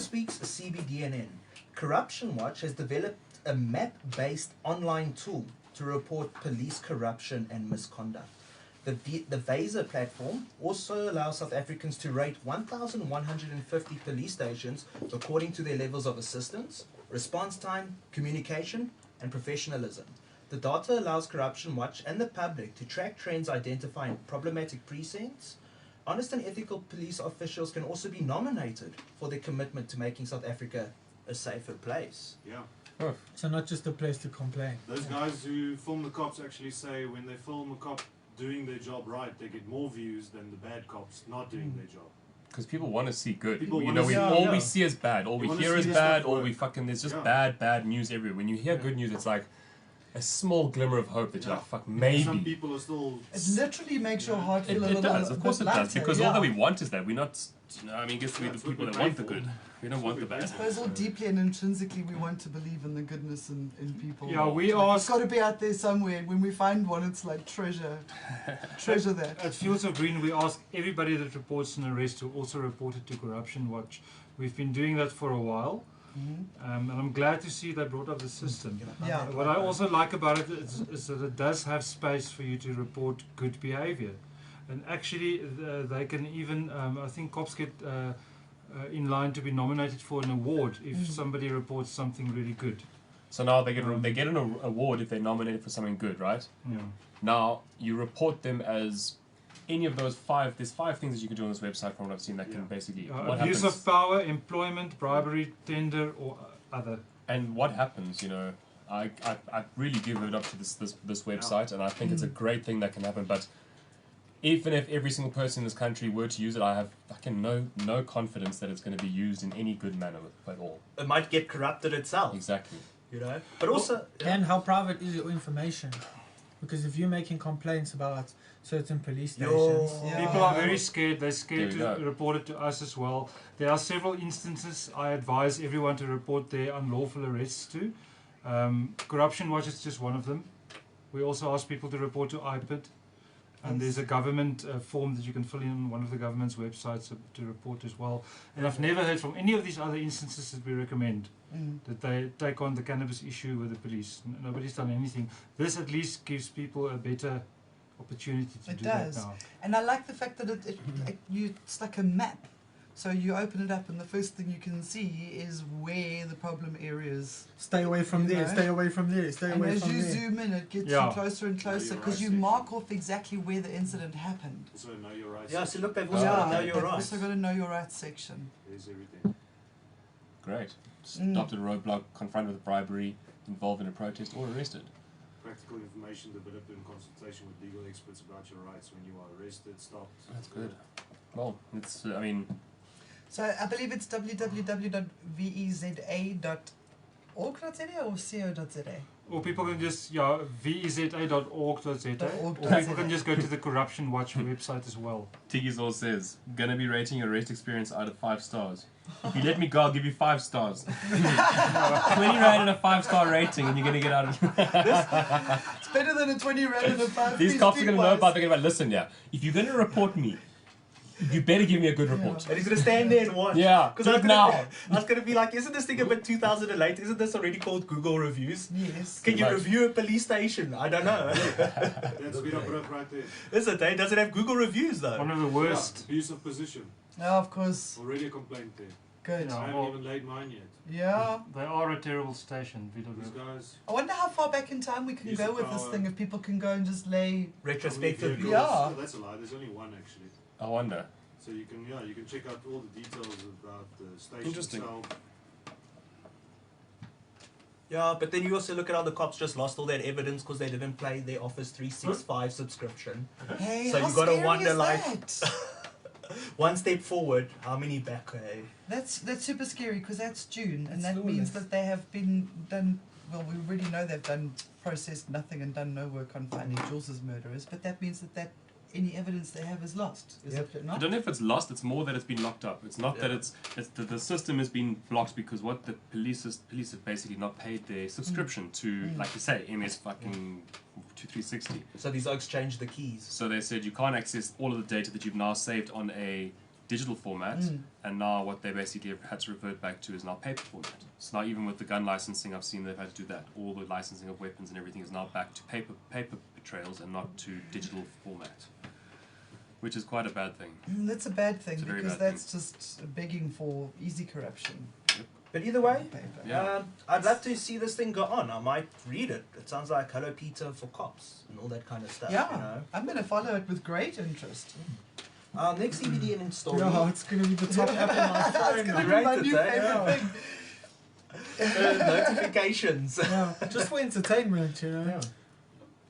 this week's CBDNN, Corruption Watch has developed a map-based online tool to report police corruption and misconduct. The Veza platform also allows South Africans to rate 1,150 police stations according to their levels of assistance, response time, communication, and professionalism. The data allows Corruption Watch and the public to track trends identifying problematic precincts. Honest and ethical police officials can also be nominated for their commitment to making South Africa a safer place. Yeah. Oh. So not just a place to complain. Those guys who film the cops actually say when they film a cop doing their job right, they get more views than the bad cops not doing their job. Because people want to see good. People you know, we see is bad. All we hear is bad. All we there's just bad news everywhere. When you hear good news, it's like a small glimmer of hope that you're like, fuck, maybe. Some people are still... It literally makes your heart feel a little It does, of course it does. Because all that we want is that. We're not, I mean, I guess we're the people that want the good. We don't want the bad. I suppose all deeply and intrinsically we want to believe in the goodness in people. Yeah, we It's got to be out there somewhere. When we find one, it's like treasure. Treasure that. At Fields of Green, we ask everybody that reports an arrest to also report it to Corruption Watch. We've been doing that for a while. And I'm glad to see they brought up the system. Yeah. What I also like about it is that it does have space for you to report good behavior. And actually, they can even, I think cops get in line to be nominated for an award if somebody reports something really good. So now they get an award if they're nominated for something good, right? Yeah. Now, you report them as any of those five. There's 5 things that you can do on this website from what I've seen that can basically... abuse of power, employment, bribery, tender, or other. And what happens, you know, I really give it up to this website, and I think it's a great thing that can happen, but even if every single person in this country were to use it, I have no confidence that it's going to be used in any good manner at all. It might get corrupted itself. Exactly. You know? But also... And how private is your information? Because if you're making complaints about certain police stations... People are very scared. They're scared to report it to us as well. There are several instances I advise everyone to report their unlawful arrests to. Corruption Watch is just one of them. We also ask people to report to IPID. And there's a government form that you can fill in on one of the government's websites to report as well. And I've never heard from any of these other instances that we recommend that they take on the cannabis issue with the police. Nobody's done anything. This at least gives people a better opportunity to do that now. And I like the fact that it's like a map. So you open it up and the first thing you can see is where the problem areas. Stay away from there, stay away from there, stay away from there. And as you zoom in, it gets you closer and closer because you mark off exactly where the incident happened. Also know your rights. Yeah, so look, they've also got to know your rights. Also got to know your rights section. There's everything. Great. Stopped at a roadblock, confronted with bribery, involved in a protest, or arrested. Practical information developed in consultation with legal experts about your rights when you are arrested, stopped. That's good. Well, it's, I mean... So I believe it's www.veza.org.za or co.za. Or people can just, veza.org.za. Or people can just go to the Corruption Watch website as well. Tiggy's says, gonna be rating your arrest experience out of 5 stars. If you let me go, I'll give you 5 stars. 20 rand and a 5-star rating, and you're gonna get out of It's better than a 20 rand and a 5. These cops are gonna know about. They're gonna be like, listen, if you're gonna report me, you better give me a good report. And he's going to stand there and watch. Yeah, do it now. I was going to be like, isn't this thing a bit 2008? Isn't this already called Google reviews? Yes. Can you review a police station? I don't know. That's been up right there. Is it, eh? Does it have Google reviews though? One of the worst. Abuse of position. Oh, of course. Already a complaint there. Good. I haven't even laid mine yet. Yeah. They are a terrible station, These guys. I wonder how far back in time we can go with this thing, if people can go and just lay... Retrospectively. Yeah. Oh, that's a lie. There's only one actually. I wonder. So you can check out all the details about the station itself. Yeah, but then you also look at how the cops just lost all that evidence because they didn't play their Office 365 subscription. Hey, so how you gotta wonder, scary like, is that? one step forward, how many back? That's super scary because that's June, and that lawless. means that they have been done. Well, we already know they've processed nothing and done no work on finding Jules's murderers, but that means that any evidence they have is lost. Is it not? I don't know if it's lost. It's more that it's been locked up. It's not that it's the system has been blocked because what the police have basically not paid their subscription to, like you say, MS fucking 2360. So these oaks changed the keys. So they said you can't access all of the data that you've now saved on a digital format, and now what they basically have had to revert back to is now paper format. So now even with the gun licensing, I've seen they've had to do that. All the licensing of weapons and everything is now back to paper trails and not to digital format, which is quite a bad thing. That's a bad thing It's a very because bad that's just begging for easy corruption. But either way, Paper. Yeah. I'd love to see this thing go on. I might read it. It sounds like Hello Peter for cops and all that kind of stuff. Yeah, You know? I'm going to follow it with great interest. Our next CBD and story. Yeah, it's going to be the top app on my It's phone. going to be Right, my it's new there, favorite yeah. thing. Notifications. Yeah, just for entertainment, you know. Yeah.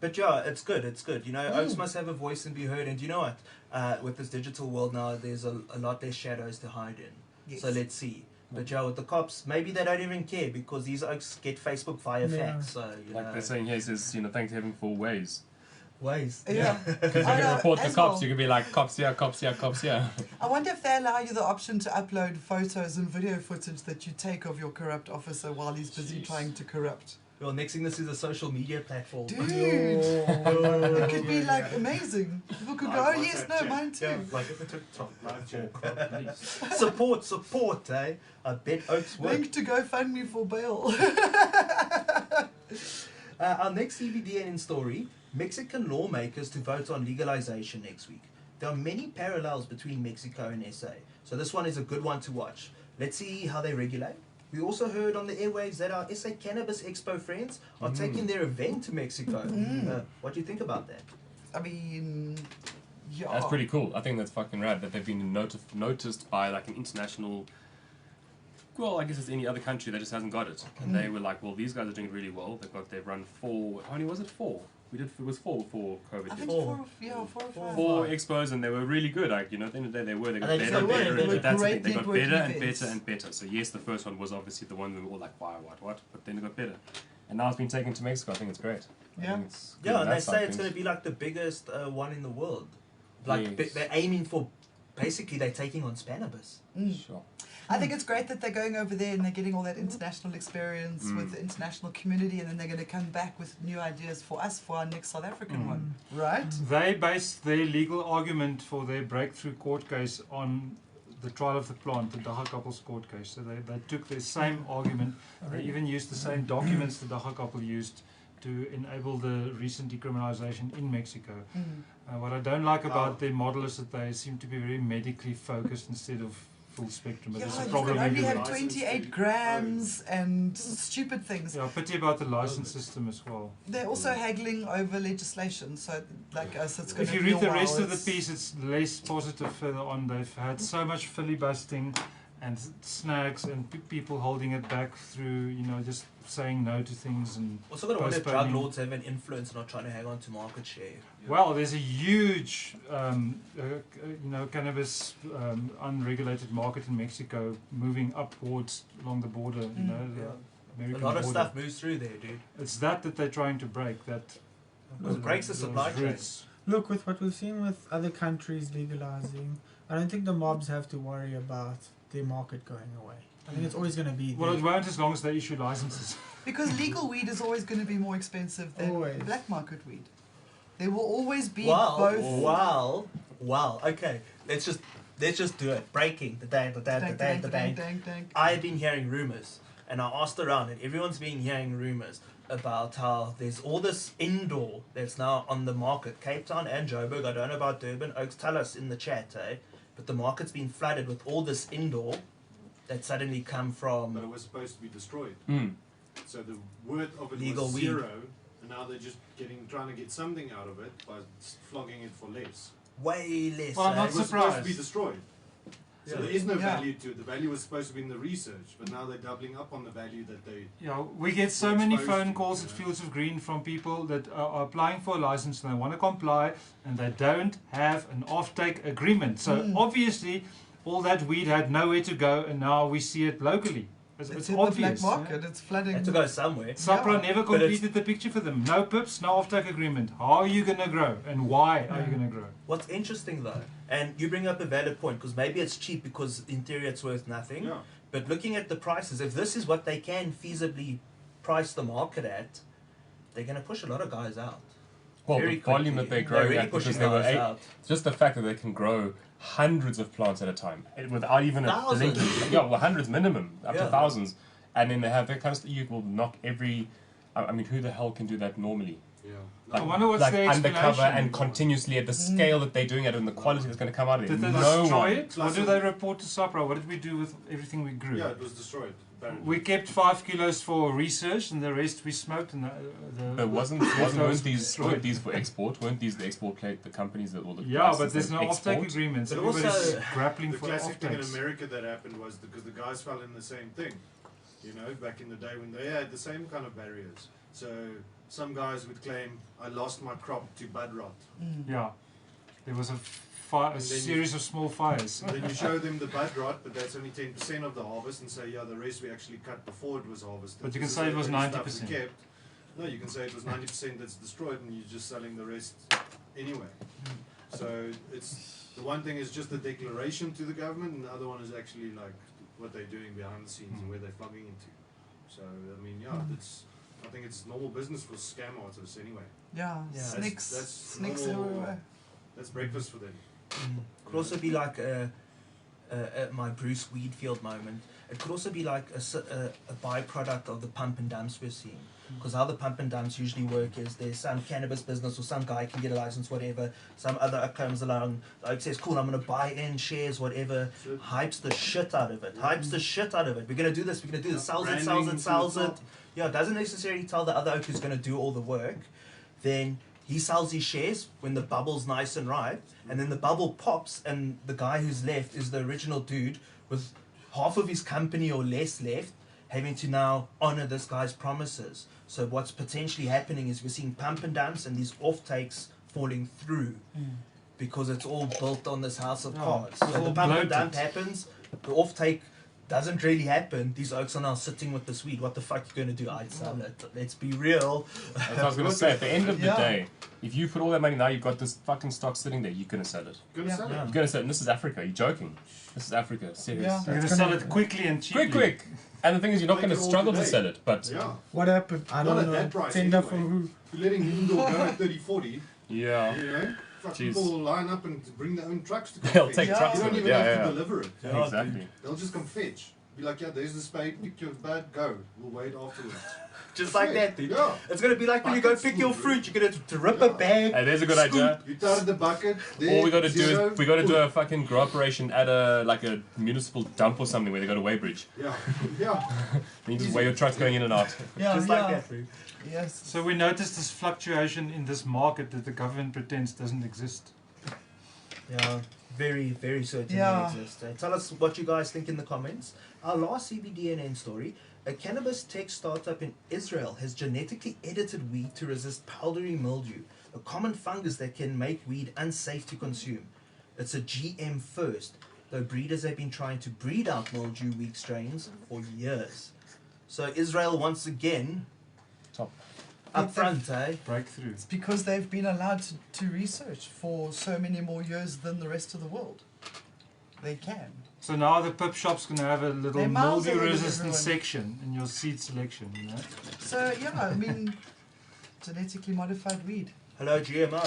But yeah, it's good. It's good. You know, Oaks must have a voice and be heard. And you know what? With this digital world now, there's a lot less shadows to hide in. Yes. So let's see. But yeah, with the cops, maybe they don't even care because these Oaks get Facebook via Yeah. fax. So you Like know, they're saying here, it says, you know, thank heaven for Waze. ways. Yeah. Because you I can know, report the as cops, well. you can be like, cops here, cops here, cops here. I wonder if they allow you the option to upload photos and video footage that you take of your corrupt officer while he's busy Jeez. trying to corrupt. Well, next thing, this is a social media platform. Dude, it could be like amazing. People could go, Live oh yes, WhatsApp no, chat. mine too. Yeah, like at the TikTok live chat. support, eh? I bet Oaks would. Link to GoFundMe for bail. Our next CBDN story, Mexican lawmakers to vote on legalization next week. There are many parallels between Mexico and SA, so this one is a good one to watch. Let's see how they regulate. We also heard on the airwaves that our SA Cannabis Expo friends are taking their event to Mexico. What do you think about that? I mean, yeah. That's pretty cool. I think that's fucking rad that they've been noticed by like an international. Well, I guess it's any other country that just hasn't got it, and they were like, "Well, these guys are doing really well. They've run 4. How many was it? 4. It was 4 before COVID I hit. think Four. 4 or 5. 4 expos, and they were really good. Like, you know, at the end of the day, they got And they better and were. better. They were And that's the great thing. They got networking better and events. better and better. So yes, the first one was obviously the one we were all like, "Why, what?" But then it got better, and now it's been taken to Mexico. I think it's great. I Yeah. think it's good Yeah, on and that they side say of it's things. going to be like the biggest one in the world. Like Yes. they're aiming for, basically they're taking on Spanibus. Sure. I think it's great that they're going over there and they're getting all that international experience with the international community, and then they're going to come back with new ideas for us for our next South African one, right? They based their legal argument for their breakthrough court case on the trial of the plant, the Dagga couple's court case. So they took the same argument. They even used the same documents the Dagga couple used to enable the recent decriminalization in Mexico. What I don't like about their model is that they seem to be very medically focused instead of full spectrum. But Yeah, there's a you problem can only everywhere. have 28 grams and stupid things. Yeah, pity about the license system as well. They're also haggling over legislation, so like us, it's going If to you be read the a rest while. of the piece, it's less positive further on. They've had so much filibustering and snags and people holding it back through, you know, just saying no to things. And Also got to wonder if drug postponing. lords have an influence and not trying to hang on to market share. Well, there's a huge, you know, cannabis unregulated market in Mexico moving upwards along the border. You know, the A American lot of border. stuff moves through there, dude. It's that they're trying to break. That It breaks the those supply chain. routes. Look, with what we've seen with other countries legalizing, I don't think the mobs have to worry about their market going away. I think it's always going to be Well, there. it won't as long as they issue licenses. Because legal weed is always going to be more expensive than Always. black market weed. There will always be Wow, both. wow. Okay, let's just do it. Breaking the dang. Dang. I've been hearing rumors, and I asked around, and everyone's been hearing rumors about how there's all this indoor that's now on the market. Cape Town and Joburg. I don't know about Durban. Oaks, tell us in the chat, eh? But the market's been flooded with all this indoor that suddenly come But it from was supposed to be destroyed. Mm. So the worth of it Legal was weed. 0, and now they're just trying to get something out of it by flogging it for less. way less. Well, I'm eh? not It was supposed to surprised. be destroyed. So Yeah. there is no Yeah. value to it. The value was supposed to be in the research, but now they're doubling up on the value that they. Yeah, we get so We're many exposed phone to, calls at yeah. Fields of Green from people that are applying for a license and they want to comply and they don't have an offtake agreement. So obviously, all that weed had nowhere to go, and now we see it locally. It's in the black obvious. market. It's flooding. Had to go somewhere. Sapra Yeah, never but it's- completed the picture for them. No pips, no offtake agreement. How are you going to grow, and why are you going to grow? What's interesting though, and you bring up a valid point, because maybe it's cheap because in theory it's worth nothing. Yeah. But looking at the prices, if this is what they can feasibly price the market at, they're going to push a lot of guys out. Well, very the volume quickly. that they're growing really at, because pushing they were ours out. just the fact that they can grow hundreds of plants at a time without even Thousands. yeah, well, hundreds minimum, up to Yeah. thousands, and then they have that kind of you will knock every. I mean, who the hell can do that normally? Yeah. I wonder what's like the undercover explanation. and continuously at the scale that they're doing it and the quality that's going to come out of it. Did they No destroy one. it? What did they report to SAPRA? What did we do with everything we grew? Yeah, it was destroyed. Apparently. We kept 5 kilos for research, and the rest we smoked. And But weren't those these destroyed. for export? Weren't these the export plate, the companies that all the Yeah, but licenses there's no that offtake export? agreements. But Everybody's also- grappling The for classic thing in offtakes. America that happened was because the guys fell in the same thing. You know, back in the day when they had the same kind of barriers. So some guys would claim, I lost my crop to bud rot. Yeah, there was a then you- series of small fires. And then you show them the bud rot, but that's only 10% of the harvest, and say, yeah, the rest we actually cut before it was harvested. But you can This say is it was the only stuff 90%. we kept. No, you can say it was 90% that's destroyed, and you're just selling the rest anyway. So it's the one thing is just the declaration to the government, and the other one is actually like what they're doing behind the scenes and where they're plugging into. So I mean, yeah, I think it's normal business for scam artists anyway. Yeah, Yeah. snakes, That's snakes normal. everywhere. That's breakfast for them. Could also be like my Bruce Weedfield moment. It could also be like a byproduct of the pump and dumps we're seeing. Because how the pump and dumps usually work is there's some cannabis business or some guy can get a license, whatever. Some other comes along, the oak says, cool, I'm going to buy in shares, whatever. Hypes the shit out of it. Hypes the shit out of it. We're going to do this, we're going to do this. Sells it, sells Branding it, to the sells it. top. Yeah, doesn't necessarily tell the other oak who's going to do all the work. Then he sells his shares when the bubble's nice and ripe, and then the bubble pops, and the guy who's left is the original dude with half of his company or less left, having to now honor this guy's promises. So what's potentially happening is we're seeing pump and dumps and these offtakes falling through because it's all built on this house of cards. it's So all the pump and dump bloated. happens, the offtake doesn't really happen. These oaks are now sitting with this weed. What the fuck you going to do? I'd sell it. Let's be real. That's what I was going to say. At the end of the Yeah. day, if you put all that money now, you've got this fucking stock sitting there. You're going to sell it. Gonna Yeah. sell it. Yeah. You're going to sell it. And this is Africa. You're joking. This is Africa. Serious. Yeah. You're going to That's sell gonna- it quickly and cheaply. Quick. And the thing is, you're not Make going to it all struggle to today. sell it. But Yeah. What happened? I Not don't at know. that price Tender for anyway. who? You're letting indoor go at 30-40, yeah. you know? Fuck, Jeez. people will line up and bring their own trucks to come They'll fetch. take Yeah. trucks You don't with it. even have Yeah. to deliver it. Yeah, Exactly. They'll just come fetch. Be like, yeah, there's the spade, pick your bud, go. We'll wait afterwards. Just like that, dude. Yeah. It's going to be like when you go pick your fruit. You're going to rip a bag. Hey, there's a good idea. You tie the bucket. There, All we got to do zero, is we got to do boom. a fucking grow operation at a municipal dump or something where they got a weighbridge. Yeah. Yeah. And you just weigh your trucks going in and out. Yeah, Just yeah. like that, dude. Yes. So we noticed this fluctuation in this market that the government pretends doesn't exist. Yeah, very, very certainly Yeah. exist. Tell us what you guys think in the comments. Our last CBDNN story, a cannabis tech startup in Israel has genetically edited weed to resist powdery mildew, a common fungus that can make weed unsafe to consume. It's a GM first, though breeders have been trying to breed out mildew weed strains for years. So Israel once again Top. up front, eh? Breakthrough. It's because they've been allowed to research for so many more years than the rest of the world. They can. So now the pip shop's going to have a little They're miles mildew ahead of resistant everyone. section in your seed selection, you know. So yeah, I mean, genetically modified weed. Hello, GMO.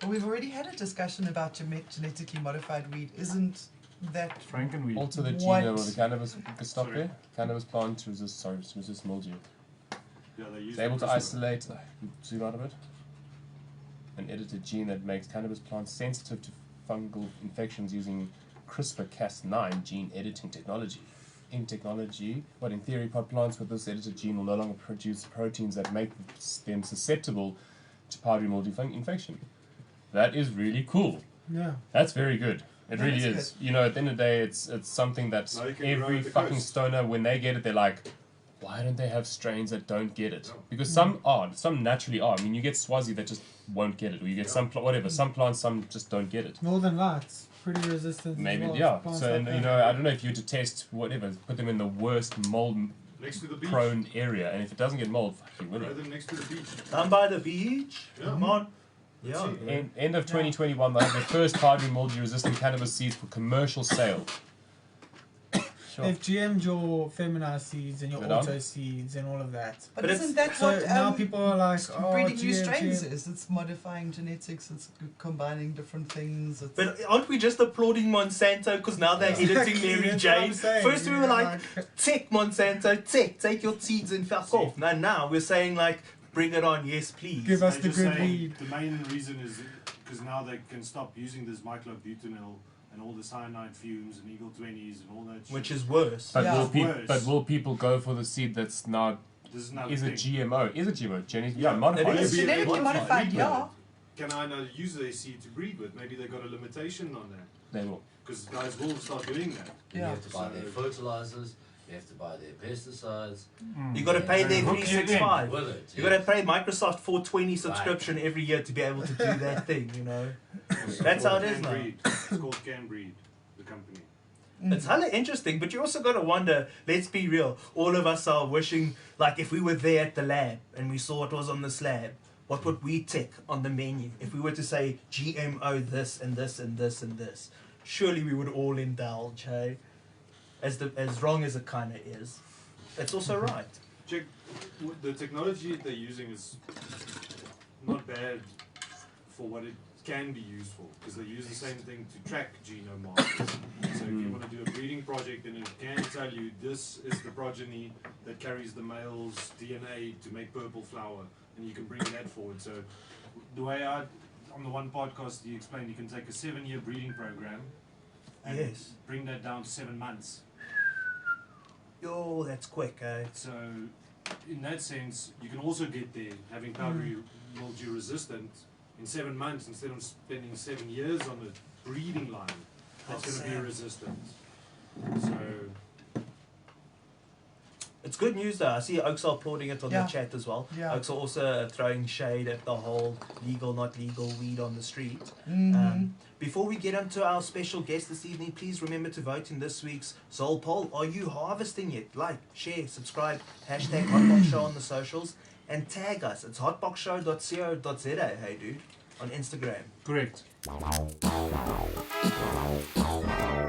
But we've already had a discussion about genetically modified weed. Isn't that Frankenweed. Alter the What? genome of the cannabis. Stop Sorry. there. Cannabis plant to resist mildew. Yeah, they use It's able to CRISPR. isolate. Zoom out of it. An edited gene that makes cannabis plants sensitive to fungal infections using CRISPR-Cas9 gene editing technology. In theory, pot plants with this edited gene will no longer produce proteins that make them susceptible to powdery mildew infection. That is really cool. Yeah. That's very good. It That really is is. You know, at the end of the day, it's something that Now you can grow every at the fucking coast. stoner, when they get it, they're like, why don't they have strains that don't get it? Yeah. Because some are, some naturally are. I mean, you get Swazi that just won't get it, or you get some whatever. Some plants, some just don't get it. Northern Lights, pretty resistant. as Maybe, well, yeah. plants So, like and, that. you know, I don't know if you were to test whatever, put them in the worst mold-prone Next to the beach. area, and if it doesn't get mold, fuck you, Grow winning. them next to the beach. Down by the beach. Yeah. Come on. Let's Yeah. see. End of 2021, they have their first powdery mildew resistant cannabis seeds for commercial sale. Sure. They've GM'd your feminized seeds and your They're done. auto seeds and all of that. But But isn't that So what now people are like, oh, breeding new GM, strains GM. is? It's modifying genetics, it's combining different things. It's But aren't we just applauding Monsanto because now they're editing Exactly, Mary that's what I'm Jane? saying, First we were yeah, like, tick Monsanto, tick, take your seeds and fuck See. off. Now we're saying like, bring it on, yes please. Give us They're the just good saying weed. The main reason is because now they can stop using this myclobutanil and all the cyanide fumes and Eagle 20s and all that shit. Which is worse. But Yeah. Worse. will people go for the seed that's not This is another is thing. it GMO? Is it GMO? Yeah, Modified. it it's is. genetically modified, Breed yeah. with it. Can I not use their seed to breed with? Maybe they got a limitation on that. They will. Because guys will start doing that. You Yeah. have to buy their fertilizers, you have to buy their pesticides You got to pay their Hook you in. 365. with it. You got to pay Microsoft 420 subscription every year to be able to do that thing, you know. That's how it is now. Breed. It's called Can Breed, the company. It's hella interesting, but you also got to wonder, let's be real, all of us are wishing, like if we were there at the lab and we saw what was on the slab, what would we tick on the menu? If we were to say GMO this and this and this and this, surely we would all indulge, hey? As wrong as it kind of is. It's also right. Check, the technology they're using is not bad for what it can be used for, because they use the same thing to track genome markers. So if you want to do a breeding project, then it can tell you this is the progeny that carries the male's DNA to make purple flower, and you can bring that forward. So the way on the one podcast you explained, you can take a 7-year breeding program and Yes. bring that down to 7 months. Yo, that's quick, eh? So, in that sense, you can also get there having powdery mildew resistant in 7 months instead of spending 7 years on a breeding line that's going to be resistant. So, It's good news though. I see Oaks are applauding it on Yeah. the chat as well. Yeah. Oaks are also throwing shade at the whole legal, not legal weed on the street. Mm-hmm. Before we get into our special guest this evening, please remember to vote in this week's Zol poll. Are you harvesting yet? Like, share, subscribe, hashtag Hotbox Show on the socials, and tag us. It's hotboxshow.co.za, hey dude, on Instagram. Correct.